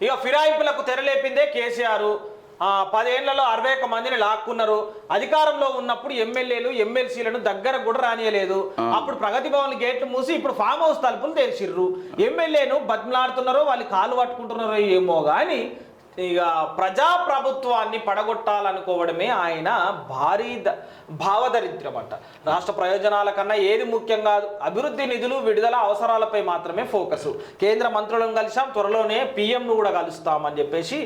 ఇక ఫిరాయింపులకు తెరలేపిందే కేసీఆర్. 10 ఏళ్లలో 61 మందిని లాక్కున్నారు. అధికారంలో ఉన్నప్పుడు ఎమ్మెల్యేలు ఎమ్మెల్సీలను దగ్గర కూడా రానియలేదు. అప్పుడు ప్రగతి భవన్ గేట్లు మూసి ఇప్పుడు ఫామ్ హౌస్ తలుపులు తెరిచిర్రు. ఎమ్మెల్యేను బతిమలాడుతున్నారో వాళ్ళు కాలు పట్టుకుంటున్నారో ఏమో కానీ ఇక ప్రజాప్రభుత్వాన్ని పడగొట్టాలనుకోవడమే ఆయన భారీ భావదరిద్రం అంట. రాష్ట్ర ప్రయోజనాల కన్నా ఏది ముఖ్యం కాదు, అభివృద్ధి నిధులు విడుదల అవసరాలపై మాత్రమే ఫోకస్. కేంద్ర మంత్రులను కలిసాం, త్వరలోనే పీఎంను కూడా కలుస్తామని చెప్పేసి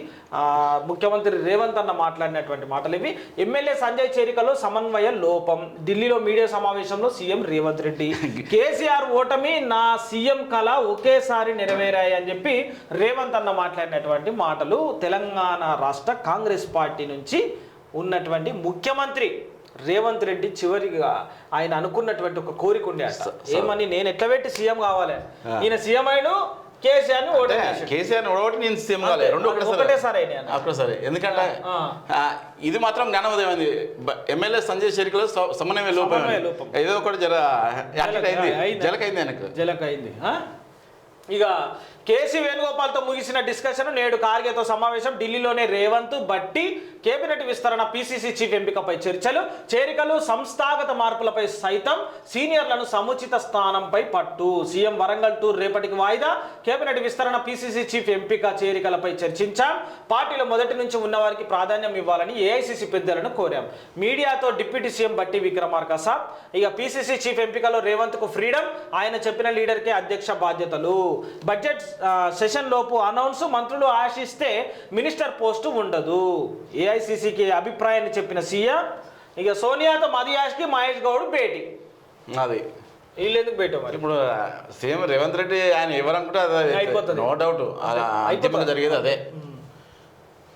ముఖ్యమంత్రి రేవంత్ అన్న మాట్లాడినటువంటి మాటలు ఇవి. ఎమ్మెల్యే సంజయ్ చేరికలో సమన్వయ లోపం. ఢిల్లీలో మీడియా సమావేశంలో సీఎం రేవంత్ రెడ్డి కేసీఆర్ ఓటమి నా సీఎం కళ ఒకేసారి నెరవేరాయి అని చెప్పి రేవంత్ అన్న మాట్లాడినటువంటి మాటలు. తెలంగాణ రాష్ట్ర కాంగ్రెస్ పార్టీ నుంచి ఉన్నటువంటి ముఖ్యమంత్రి రేవంత్ రెడ్డి చివరిగా ఆయన అనుకున్నటువంటి ఒక కోరిక ఉండే ఏమని, నేను ఎట్లా పెట్టి సీఎం కావాలి, ఈయన సీఎం అయిన కేసీఆర్ని ఓడగొట్టి నేను సీఎం కావాలి, రెండు ఒకటేసారి. ఎందుకంటే ఇది మాత్రం జ్ఞానోదయం అయింది. ఎమ్మెల్యే సంజయ్ చేరికలో సమన్వయ లోపం ఏదో ఒకటి జలకైంది. ఇక కేసీ వేణుగోపాల్తో ముగిసిన డిస్కషన్, నేడు కార్గేతో సమావేశం. ఢిల్లీలోనే రేవంత్ భట్టి కేబినెట్ విస్తరణ, పీసీసీ చీఫ్ ఎంపికపై చర్చలు, చేరికలు, సంస్థాగత మార్పులపై సైతం సీనియర్లను సముచిత స్థానంపై పట్టు. సీఎం వరంగల్ టూర్ రేపటికి వాయిదా. కేబినెట్ విస్తరణ, పీసీసీ చీఫ్ ఎంపిక, చేరికలపై చర్చించాం. పార్టీలో మొదటి నుంచి ఉన్నవారికి ప్రాధాన్యం ఇవ్వాలని ఏఐసీసీ పెద్దలను కోరాం. మీడియాతో డిప్యూటీ సీఎం బట్టి విక్రమార్క సాబ్. ఇక పీసీసీ చీఫ్ ఎంపికలో రేవంత్కు ఫ్రీడమ్, ఆయన చెప్పిన లీడర్కే అధ్యక్ష బాధ్యతలు. బడ్జెట్ సెషన్ లోపు అనౌన్స్, మంత్రులు ఆశిస్తే మినిస్టర్ పోస్టు ఉండదు. ఏఐసిసికి అభిప్రాయాన్ని చెప్పిన సీఎం. ఇక సోనియాతో మదియాష్కి మహేష్ గౌడ్ భేటీ. అది వీళ్ళు ఎందుకు భేటీ మరి? ఇప్పుడు సీఎం రేవంత్ రెడ్డి ఆయన ఎవరనుకుంటే అది అయిపోతుంది, నో డౌట్. అంతిమంగా జరిగేది అదే.